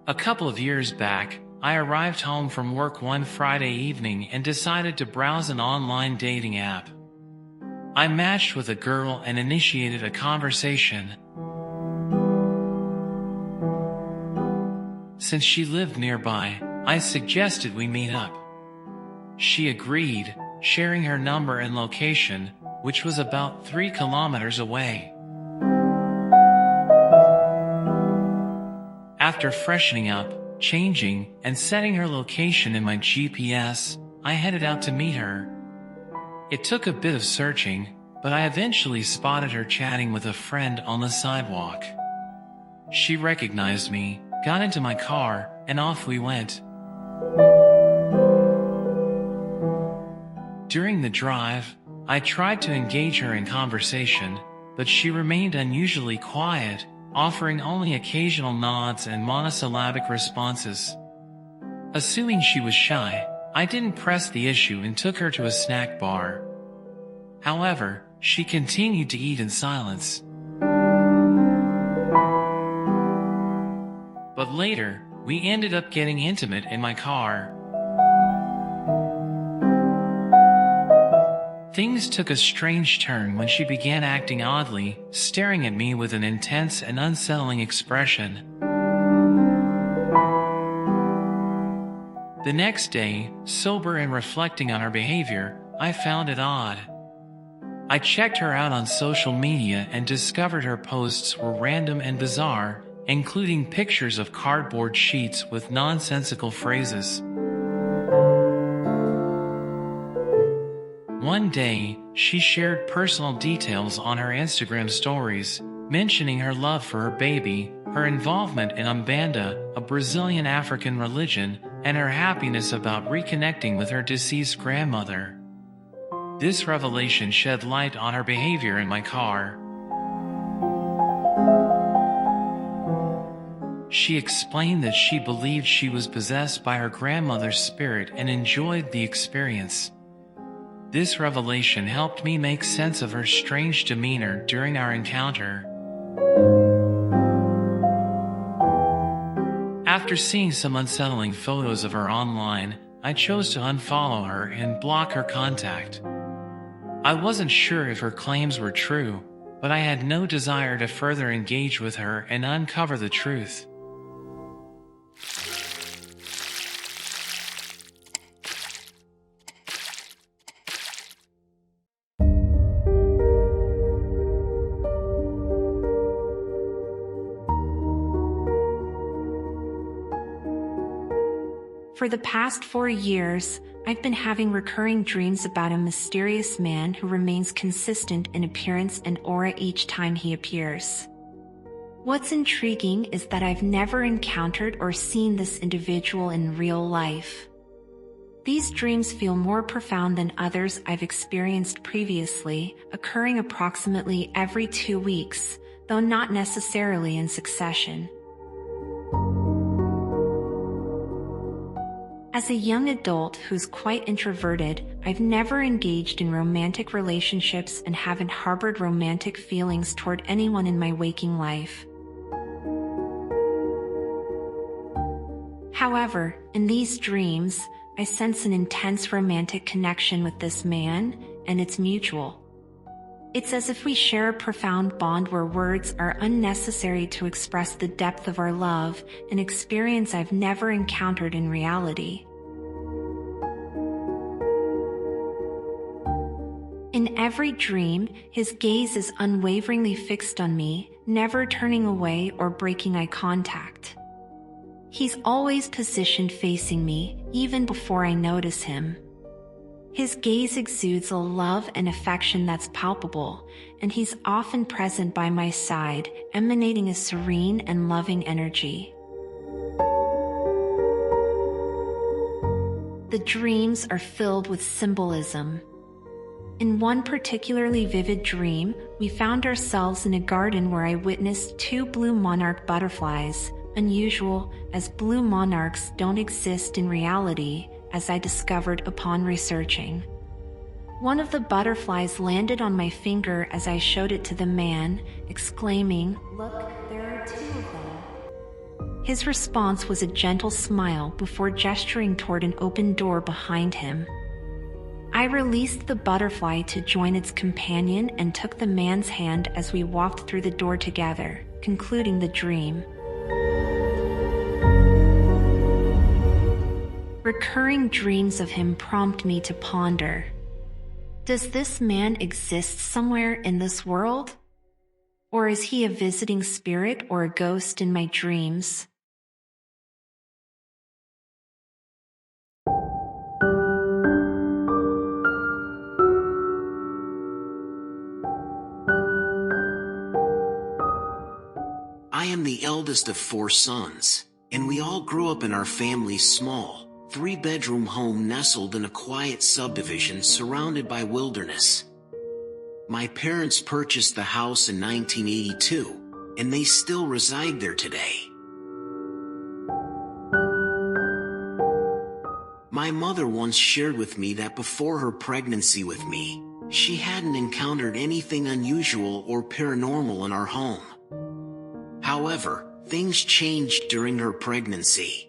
A couple of years back, I arrived home from work one Friday evening and decided to browse an online dating app. I matched with a girl and initiated a conversation. Since she lived nearby, I suggested we meet up. She agreed, sharing her number and location, which was about 3 kilometers away. After freshening up, changing, and setting her location in my GPS, I headed out to meet her. It took a bit of searching, but I eventually spotted her chatting with a friend on the sidewalk. She recognized me, got into my car, and off we went. During the drive, I tried to engage her in conversation, but she remained unusually quiet, offering only occasional nods and monosyllabic responses. Assuming she was shy, I didn't press the issue and took her to a snack bar. However, she continued to eat in silence. But later, we ended up getting intimate in my car. Things took a strange turn when she began acting oddly, staring at me with an intense and unsettling expression. The next day, sober and reflecting on her behavior, I found it odd. I checked her out on social media and discovered her posts were random and bizarre, including pictures of cardboard sheets with nonsensical phrases. One day, she shared personal details on her Instagram stories, mentioning her love for her baby, her involvement in Umbanda, a Brazilian African religion, and her happiness about reconnecting with her deceased grandmother. This revelation shed light on her behavior in my car. She explained that she believed she was possessed by her grandmother's spirit and enjoyed the experience. This revelation helped me make sense of her strange demeanor during our encounter. After seeing some unsettling photos of her online, I chose to unfollow her and block her contact. I wasn't sure if her claims were true, but I had no desire to further engage with her and uncover the truth. For the past 4 years, I've been having recurring dreams about a mysterious man who remains consistent in appearance and aura each time he appears. What's intriguing is that I've never encountered or seen this individual in real life. These dreams feel more profound than others I've experienced previously, occurring approximately every 2 weeks, though not necessarily in succession. As a young adult who's quite introverted, I've never engaged in romantic relationships and haven't harbored romantic feelings toward anyone in my waking life. However, in these dreams, I sense an intense romantic connection with this man, and it's mutual. It's as if we share a profound bond where words are unnecessary to express the depth of our love, an experience I've never encountered in reality. In every dream, his gaze is unwaveringly fixed on me, never turning away or breaking eye contact. He's always positioned facing me, even before I notice him. His gaze exudes a love and affection that's palpable, and he's often present by my side, emanating a serene and loving energy. The dreams are filled with symbolism. In one particularly vivid dream, we found ourselves in a garden where I witnessed 2 blue monarch butterflies, unusual, as blue monarchs don't exist in reality, as I discovered upon researching. One of the butterflies landed on my finger as I showed it to the man, exclaiming, "Look, there are 2 of them." His response was a gentle smile before gesturing toward an open door behind him. I released the butterfly to join its companion and took the man's hand as we walked through the door together, concluding the dream. Recurring dreams of him prompt me to ponder. Does this man exist somewhere in this world? Or is he a visiting spirit or a ghost in my dreams? I am the eldest of 4 sons, and we all grew up in our family's small, 3-bedroom home nestled in a quiet subdivision surrounded by wilderness. My parents purchased the house in 1982, and they still reside there today. My mother once shared with me that before her pregnancy with me, she hadn't encountered anything unusual or paranormal in our home. However, things changed during her pregnancy.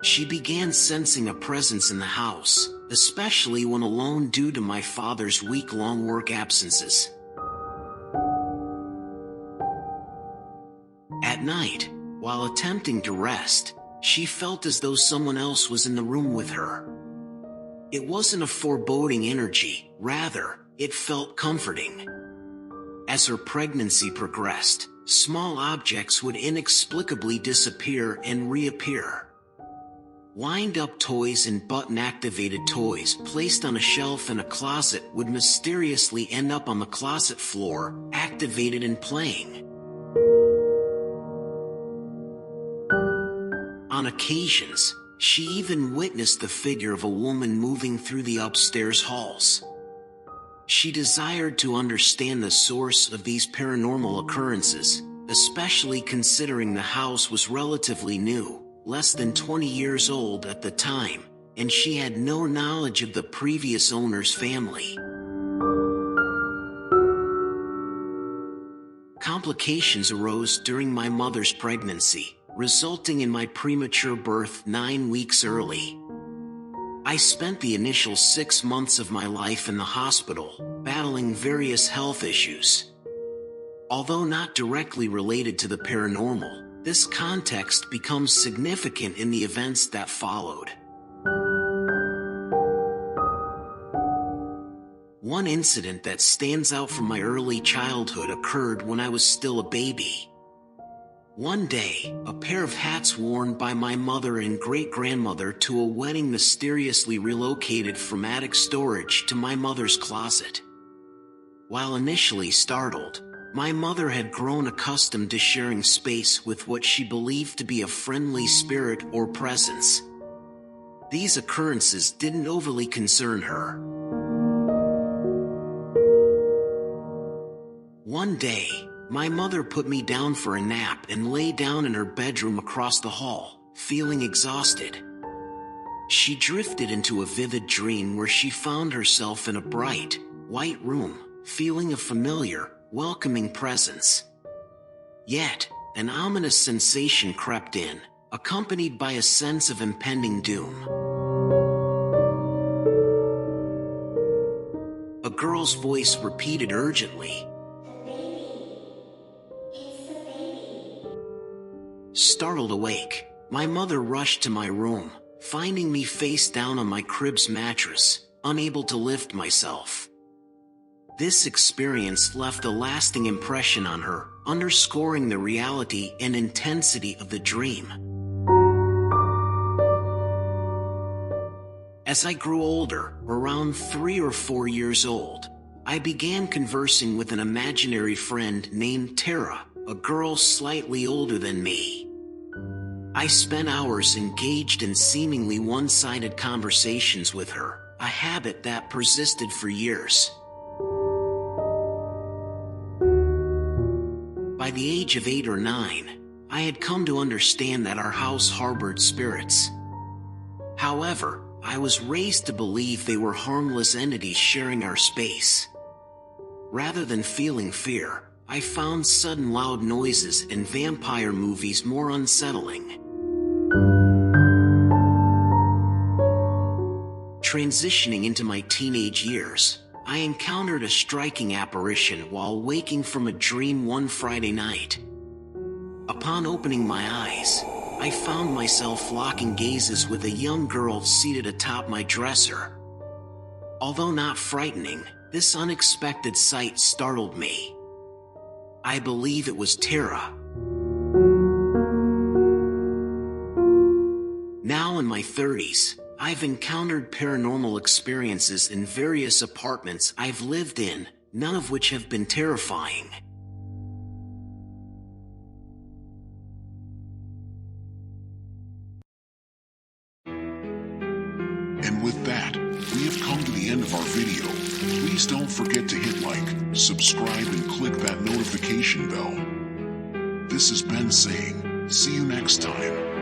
She began sensing a presence in the house, especially when alone due to my father's week-long work absences. At night, while attempting to rest, she felt as though someone else was in the room with her. It wasn't a foreboding energy, rather, it felt comforting. As her pregnancy progressed, small objects would inexplicably disappear and reappear. Wind-up toys and button-activated toys placed on a shelf in a closet would mysteriously end up on the closet floor, activated and playing. On occasions, she even witnessed the figure of a woman moving through the upstairs halls. She desired to understand the source of these paranormal occurrences, especially considering the house was relatively new, less than 20 years old at the time, and she had no knowledge of the previous owner's family. Complications arose during my mother's pregnancy, resulting in my premature birth 9 weeks early. I spent the initial 6 months of my life in the hospital, battling various health issues. Although not directly related to the paranormal, this context becomes significant in the events that followed. One incident that stands out from my early childhood occurred when I was still a baby. One day, a pair of hats worn by my mother and great-grandmother to a wedding mysteriously relocated from attic storage to my mother's closet. While initially startled, my mother had grown accustomed to sharing space with what she believed to be a friendly spirit or presence. These occurrences didn't overly concern her. One day, my mother put me down for a nap and lay down in her bedroom across the hall, feeling exhausted. She drifted into a vivid dream where she found herself in a bright, white room, feeling a familiar, welcoming presence. Yet, an ominous sensation crept in, accompanied by a sense of impending doom. A girl's voice repeated urgently, Startled awake, my mother rushed to my room, finding me face down on my crib's mattress, unable to lift myself. This experience left a lasting impression on her, underscoring the reality and intensity of the dream. As I grew older, around 3 or 4 years old, I began conversing with an imaginary friend named Tara, a girl slightly older than me. I spent hours engaged in seemingly one-sided conversations with her, a habit that persisted for years. By the age of 8 or 9, I had come to understand that our house harbored spirits. However, I was raised to believe they were harmless entities sharing our space. Rather than feeling fear, I found sudden loud noises in vampire movies more unsettling. Transitioning into my teenage years, I encountered a striking apparition while waking from a dream one Friday night. Upon opening my eyes, I found myself locking gazes with a young girl seated atop my dresser. Although not frightening, this unexpected sight startled me. I believe it was Tara. Now in my 30s, I've encountered paranormal experiences in various apartments I've lived in, none of which have been terrifying. And with that, we have come to the end of our video. Please don't forget to hit like, subscribe, and click that notification bell. This is Ben saying, see you next time.